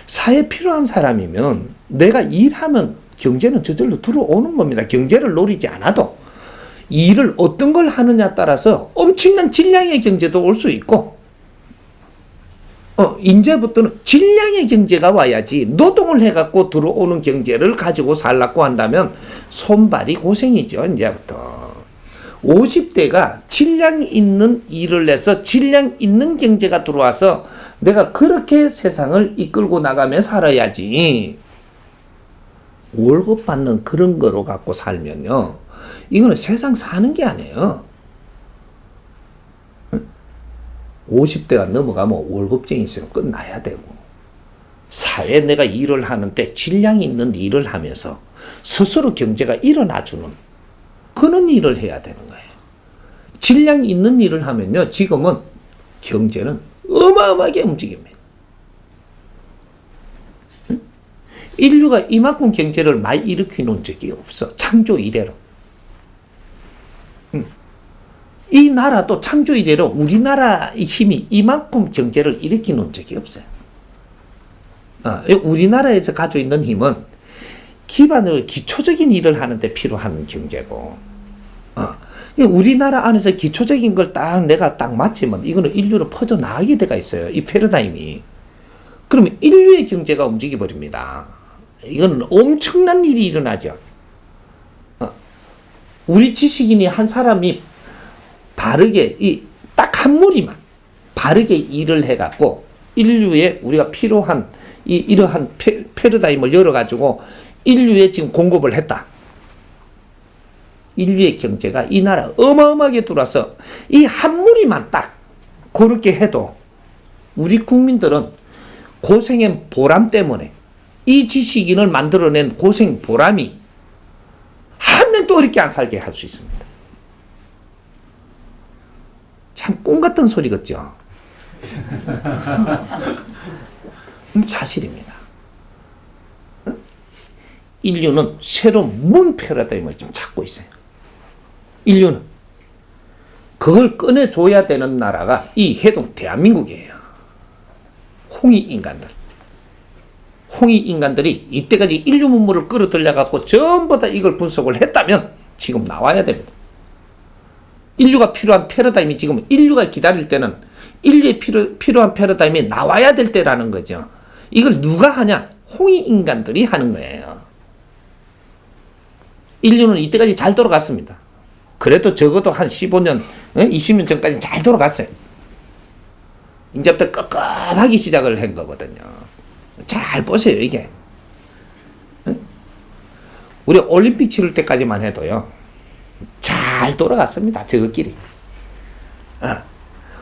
사회에 필요한 사람이면 내가 일하면 경제는 저절로 들어오는 겁니다. 경제를 노리지 않아도 일을 어떤 걸 하느냐 따라서 엄청난 질량의 경제도 올 수 있고, 이제부터는 질량의 경제가 와야지 노동을 해갖고 들어오는 경제를 가지고 살라고 한다면 손발이 고생이죠. 이제부터 50대가 질량 있는 일을 해서 질량 있는 경제가 들어와서 내가 그렇게 세상을 이끌고 나가며 살아야지, 월급 받는 그런 거로 갖고 살면요, 이거는 세상 사는 게 아니에요. 50대가 넘어가면 월급쟁이 있으면 끝나야 되고, 사회에 내가 일을 하는데 질량이 있는 일을 하면서 스스로 경제가 일어나주는 그런 일을 해야 되는 거예요. 질량 있는 일을 하면요, 지금은 경제는 어마어마하게 움직입니다. 인류가 이만큼 경제를 많이 일으켜 놓은 적이 없어. 창조 이래로. 이 나라도 창조 이래로 우리나라의 힘이 이만큼 경제를 일으켜 놓은 적이 없어요. 우리나라에서 가지고 있는 힘은 기반으로 기초적인 일을 하는데 필요한 경제고, 우리나라 안에서 기초적인 걸 딱 내가 딱 맞추면 이거는 인류로 퍼져나가게 돼가 있어요. 이 패러다임이. 그러면 인류의 경제가 움직여 버립니다. 이건 엄청난 일이 일어나죠. 우리 지식인이 한 사람이 바르게 딱 한 무리만 바르게 일을 해갖고 인류에 우리가 필요한 이러한 패러다임을 열어가지고 인류에 지금 공급을 했다. 인류의 경제가 이 나라 어마어마하게 들어와서 이 한 무리만 딱 그렇게 해도 우리 국민들은 고생의 보람 때문에 이 지식인을 만들어낸 고생 보람이 한 명도 어렵게 안 살게 할 수 있습니다. 참 꿈 같은 소리 같죠? 사실입니다. 인류는 새로운 문 패러다임을 지금 찾고 있어요. 인류는 그걸 꺼내줘야 되는 나라가 이 해동 대한민국이에요. 홍익 인간들이 이때까지 인류 문물을 끌어들여갖고 전부 다 이걸 분석을 했다면 지금 나와야 됩니다. 인류가 필요한 패러다임이 지금 인류가 기다릴 때는 인류에 필요한 패러다임이 나와야 될 때라는 거죠. 이걸 누가 하냐? 홍익 인간들이 하는 거예요. 인류는 이때까지 잘 돌아갔습니다. 그래도 적어도 한 15년, 20년 전까지 잘 돌아갔어요. 이제부터 깝깝하기 시작을 한 거거든요. 잘 보세요, 이게. 우리 올림픽 치를 때까지만 해도요, 잘 돌아갔습니다, 저것끼리.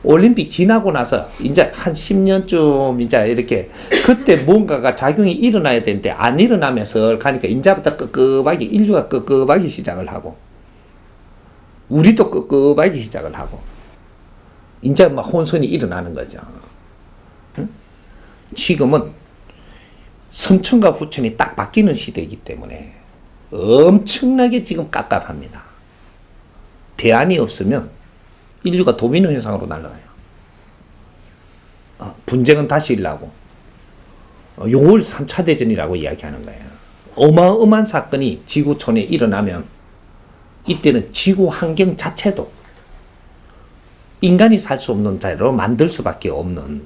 올림픽 지나고 나서 이제 한 10년쯤 이제 이렇게 그때 뭔가가 작용이 일어나야 되는데 안 일어나면서 가니까 이제부터 끄끄하게 인류가 끄끄하기 시작을 하고 우리도 끄끄하기 시작을 하고 이제 막 혼선이 일어나는 거죠. 지금은 선천과 후천이 딱 바뀌는 시대이기 때문에 엄청나게 지금 깝깝합니다. 대안이 없으면 인류가 도미노 현상으로 날아가요. 분쟁은 다시 일어나고, 요걸 3차 대전이라고 이야기하는 거예요. 어마어마한 사건이 지구촌에 일어나면 이때는 지구 환경 자체도 인간이 살 수 없는 자리로 만들 수밖에 없는,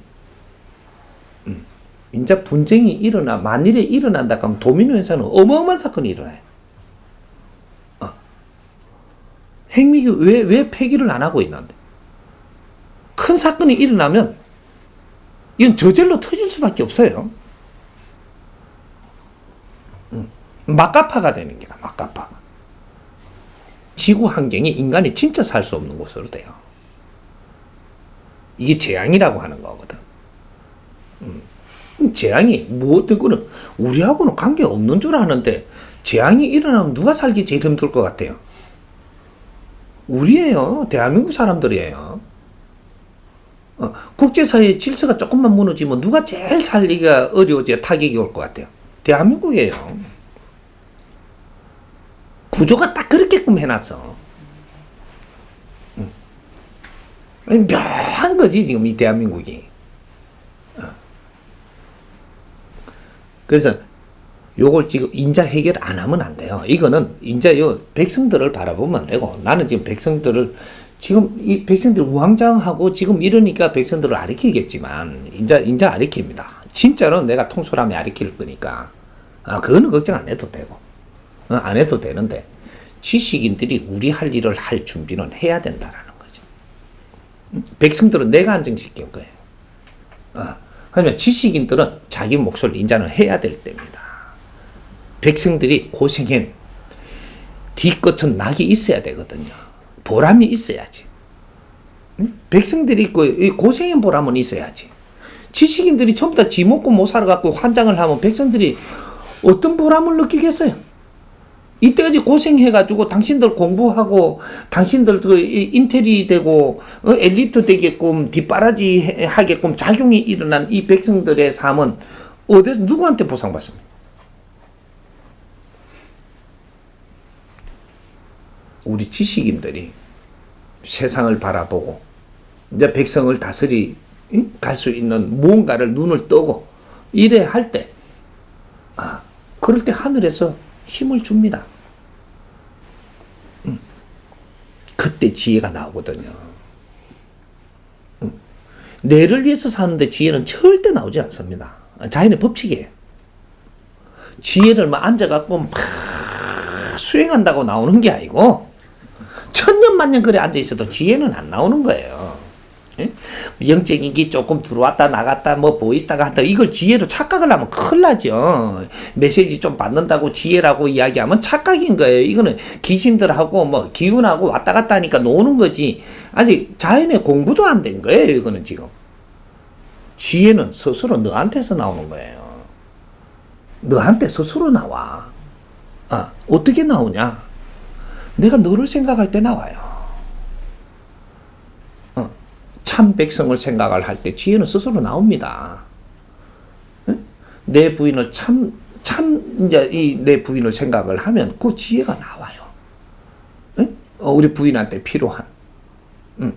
이제 분쟁이 만일에 일어난다 하면 도미노 현상은 어마어마한 사건이 일어나요. 핵미기 왜 폐기를 안 하고 있는데? 큰 사건이 일어나면 이건 저절로 터질 수밖에 없어요. 막가파가 되는 거야, 막가파. 지구 환경이 인간이 진짜 살 수 없는 곳으로 돼요. 이게 재앙이라고 하는 거거든. 재앙이 어떤 거는 우리하고는 관계 없는 줄 아는데 재앙이 일어나면 누가 살기 제일 힘들 것 같아요? 우리예요. 대한민국 사람들이에요. 국제사회의 질서가 조금만 무너지면 누가 제일 살기가 어려워져 타격이 올 것 같아요? 대한민국이에요. 구조가 딱 그렇게끔 해놨어. 묘한 거지 지금 이 대한민국이. 그래서 요걸 지금 인자 해결 안 하면 안 돼요. 이거는 인자 요 백성들을 바라보면 안 되고, 나는 지금 백성들을 지금 이 백성들 우왕좌왕하고 지금 이러니까 백성들을 아리키겠지만 인자 아리킵니다. 진짜로 내가 통솔하면 아리킬 거니까 그거는 걱정 안 해도 되고 안 해도 되는데, 지식인들이 우리 할 일을 할 준비는 해야 된다라는 거죠. 백성들은 내가 안정시킨 거예요. 하지만 지식인들은 자기 몫을 인자는 해야 될 때입니다. 백성들이 고생한 뒤끝은 낙이 있어야 되거든요. 보람이 있어야지. 백성들이 고생한 보람은 있어야지. 지식인들이 전부 다 지 먹고 못 살아갖고 환장을 하면 백성들이 어떤 보람을 느끼겠어요? 이때까지 고생해가지고 당신들 공부하고 당신들 인텔이 되고 엘리트 되게끔 뒷바라지 하게끔 작용이 일어난 이 백성들의 삶은 어디서 누구한테 보상받습니까? 우리 지식인들이 세상을 바라보고 이제 백성을 다스리 갈 수 있는 무언가를 눈을 뜨고 이래 할 때, 그럴 때 하늘에서 힘을 줍니다. 그때 지혜가 나오거든요. 내를 위해서 사는데 지혜는 절대 나오지 않습니다. 자연의 법칙이에요. 지혜를 막 앉아갖고 막 수행한다고 나오는 게 아니고, 천년만년 그래 앉아있어도 지혜는 안 나오는 거예요. 영적인 게 조금 들어왔다 나갔다 뭐 보이다가 한다, 이걸 지혜로 착각을 하면 큰일 나죠. 메시지 좀 받는다고 지혜라고 이야기하면 착각인 거예요. 이거는 귀신들하고 뭐 기운하고 왔다 갔다 하니까 노는 거지, 아직 자연의 공부도 안 된 거예요. 이거는 지금 지혜는 스스로 너한테서 나오는 거예요. 너한테 스스로 나와. 어떻게 나오냐? 내가 너를 생각할 때 나와요. 참 백성을 생각을 할 때 지혜는 스스로 나옵니다. 내 부인을 이제 내 부인을 생각을 하면 그 지혜가 나와요. 우리 부인한테 필요한,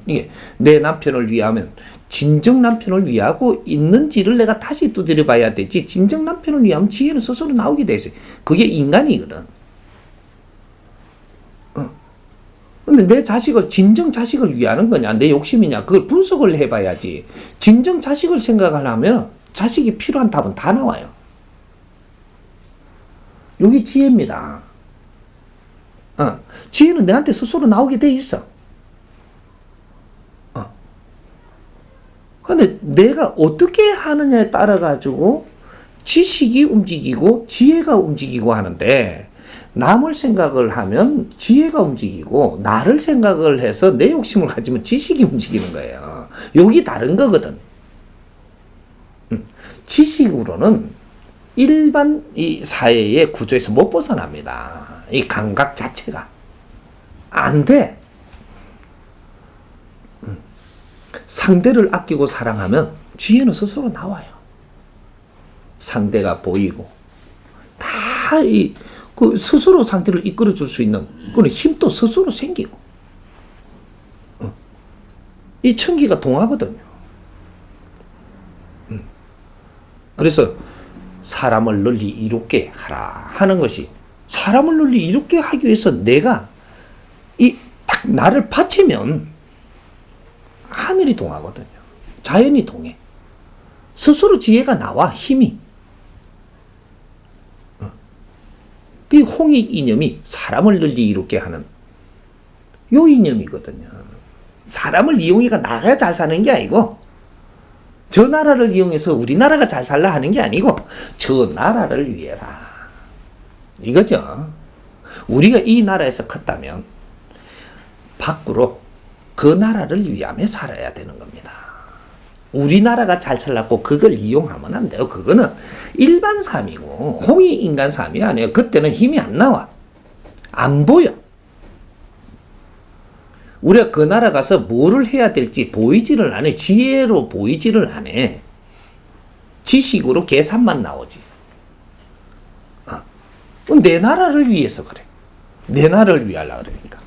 이게 내 남편을 위하면 진정 남편을 위하고 있는지를 내가 다시 두드려 봐야 되지, 진정 남편을 위하면 지혜는 스스로 나오게 돼 있어요. 그게 인간이거든. 근데 내 자식을, 진정 자식을 위하는 거냐, 내 욕심이냐, 그걸 분석을 해봐야지. 진정 자식을 생각하려면 자식이 필요한 답은 다 나와요. 여기 지혜입니다. 지혜는 내한테 스스로 나오게 돼 있어. 근데 내가 어떻게 하느냐에 따라 가지고 지식이 움직이고 지혜가 움직이고 하는데, 남을 생각을 하면 지혜가 움직이고 나를 생각을 해서 내 욕심을 가지면 지식이 움직이는 거예요. 여기 다른 거거든. 지식으로는 일반 이 사회의 구조에서 못 벗어납니다. 이 감각 자체가 안 돼. 상대를 아끼고 사랑하면 지혜는 스스로 나와요. 상대가 보이고 다 그 스스로 상태를 이끌어줄 수 있는 그런 힘도 스스로 생기고, 이 천기가 동하거든요. 그래서 사람을 널리 이롭게 하라 하는 것이, 사람을 널리 이롭게 하기 위해서 내가 딱 나를 바치면 하늘이 동하거든요. 자연이 동해. 스스로 지혜가 나와, 힘이. 그 홍익 이념이 사람을 널리 이롭게 하는 요 이념이거든요. 사람을 이용해가 나가 잘 사는 게 아니고, 저 나라를 이용해서 우리나라가 잘 살라 하는 게 아니고, 저 나라를 위해라 이거죠. 우리가 이 나라에서 컸다면 밖으로 그 나라를 위하며 살아야 되는 겁니다. 우리나라가 잘 살라고 그걸 이용하면 안 돼요. 그거는 일반 삶이고 홍익인간 삶이 아니에요. 그때는 힘이 안 나와. 안 보여. 우리가 그 나라 가서 뭐를 해야 될지 보이지를 않아. 지혜로 보이지를 않아. 지식으로 계산만 나오지. 내 나라를 위해서 그래. 내 나라를 위하려고 그러니까.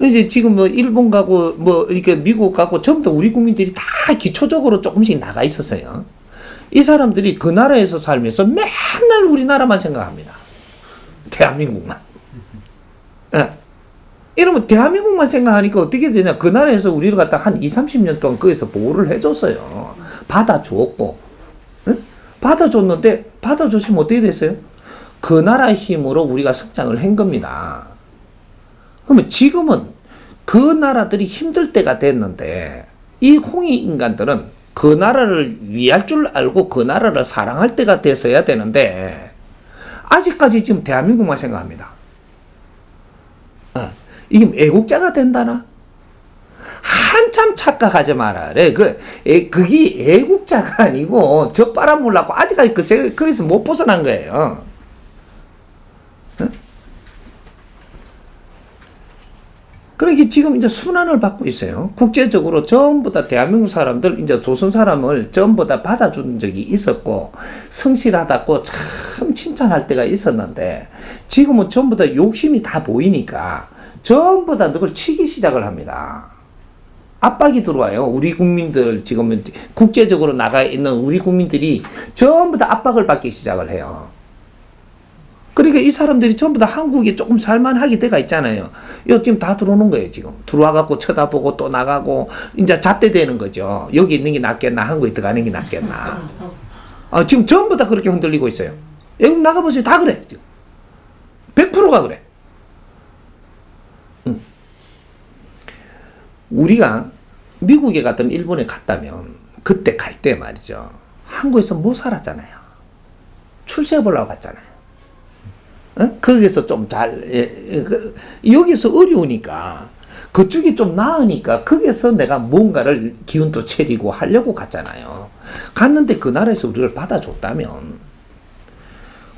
이제 지금 뭐 일본 가고 뭐 이렇게 미국 가고 전부 다 우리 국민들이 다 기초적으로 조금씩 나가 있었어요. 이 사람들이 그 나라에서 살면서 맨날 우리나라만 생각합니다. 대한민국만. 예. 이러면 대한민국만 생각하니까 어떻게 되냐. 그 나라에서 우리를 갖다 한 20, 30년 동안 거기서 보호를 해줬어요. 받아주었고. 예? 받아줬는데, 받아줬으면 어떻게 됐어요? 그 나라의 힘으로 우리가 성장을 한 겁니다. 그러면 지금은 그 나라들이 힘들 때가 됐는데, 이 홍익 인간들은 그 나라를 위할 줄 알고 그 나라를 사랑할 때가 됐어야 되는데, 아직까지 지금 대한민국만 생각합니다. 이게 애국자가 된다나? 한참 착각하지 마라. 그래. 그게 애국자가 아니고, 저 빨아물라고 아직까지 거기서 못 벗어난 거예요. 그러니까 지금 이제 순환을 받고 있어요. 국제적으로 전부 다 대한민국 사람들, 이제 조선 사람을 전부 다 받아준 적이 있었고, 성실하다고 참 칭찬할 때가 있었는데, 지금은 전부 다 욕심이 다 보이니까, 전부 다 누굴 치기 시작을 합니다. 압박이 들어와요. 우리 국민들, 지금 국제적으로 나가 있는 우리 국민들이 전부 다 압박을 받기 시작을 해요. 그러니까 이 사람들이 전부 다 한국에 조금 살만하게 돼가 있잖아요. 요 지금 다 들어오는 거예요, 지금. 들어와갖고 쳐다보고 또 나가고, 이제 잣대되는 거죠. 여기 있는 게 낫겠나, 한국에 들어가는 게 낫겠나. 지금 전부 다 그렇게 흔들리고 있어요. 외국 나가보세요. 다 그래, 지금. 100%가 그래. 우리가 미국에 갔든 일본에 갔다면, 그때 갈 때 말이죠. 한국에서 못 살았잖아요. 출세해 보려고 갔잖아요. 거기서 좀 여기서 어려우니까, 그쪽이 좀 나으니까, 거기서 내가 뭔가를 기운도 차리고 하려고 갔잖아요. 갔는데 그 나라에서 우리를 받아줬다면,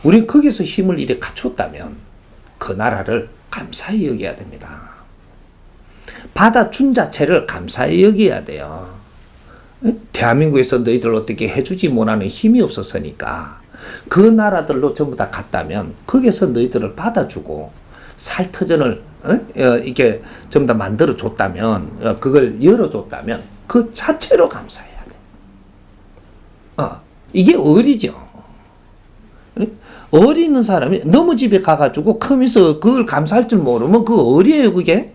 우린 거기서 힘을 이래 갖췄다면, 그 나라를 감사히 여겨야 됩니다. 받아준 자체를 감사히 여겨야 돼요. 대한민국에서 너희들 어떻게 해주지 못하는 힘이 없었으니까, 그 나라들로 전부 다 갔다면 거기서 너희들을 받아주고 살터전을 이렇게 전부 다 만들어 줬다면, 그걸 열어줬다면 그 자체로 감사해야 돼. 이게 어리죠. 어리는 사람이 너무 집에 가가지고 크면서 그걸 감사할 줄 모르면 그 어리예요, 그게.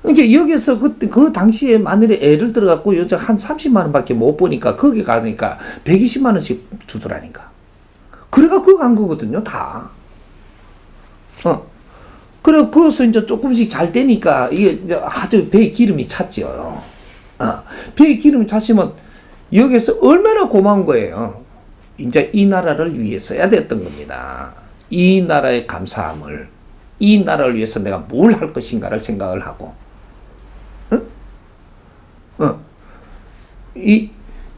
그러니까 여기서 그 당시에 만일에 애를 들어갖고 여자 한 30만 원밖에 못 보니까 거기 가니까 120만 원씩 주더라니까. 그래가 그거 간 거거든요, 다. 그래, 그것서 이제 조금씩 잘 되니까 이게 이제 아주 배에 기름이 찼죠. 배에 기름이 찼으면 여기서 얼마나 고마운 거예요. 이제 이 나라를 위해서 해야 됐던 겁니다. 이 나라의 감사함을, 이 나라를 위해서 내가 뭘 할 것인가를 생각을 하고,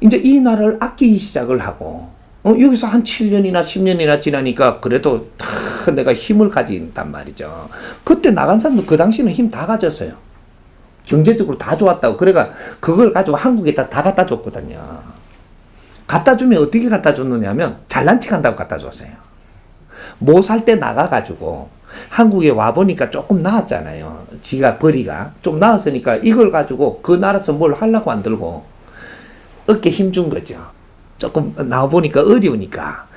이제 이 나라를 아끼기 시작을 하고, 여기서 한 7년이나 10년이나 지나니까 그래도 다 내가 힘을 가진단 말이죠. 그때 나간 사람도 그 당시에는 힘 다 가졌어요. 경제적으로 다 좋았다고. 그래가 그걸 가지고 한국에다 다 갖다 줬거든요. 갖다 주면 어떻게 갖다 줬느냐면 잘난 척 한다고 갖다 줬어요. 못 살 때 나가가지고 한국에 와보니까 조금 나았잖아요. 지가 벌이가 좀 나았으니까 이걸 가지고 그 나라에서 뭘 하려고 안 들고 어깨 힘준 거죠. 조금 나와보니까 어려우니까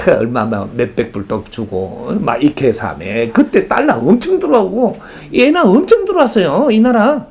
얼마만 몇백 불도 주고 막 이케 사매. 그때 달러 엄청 들어오고 얘나 엄청 들어왔어요, 이 나라.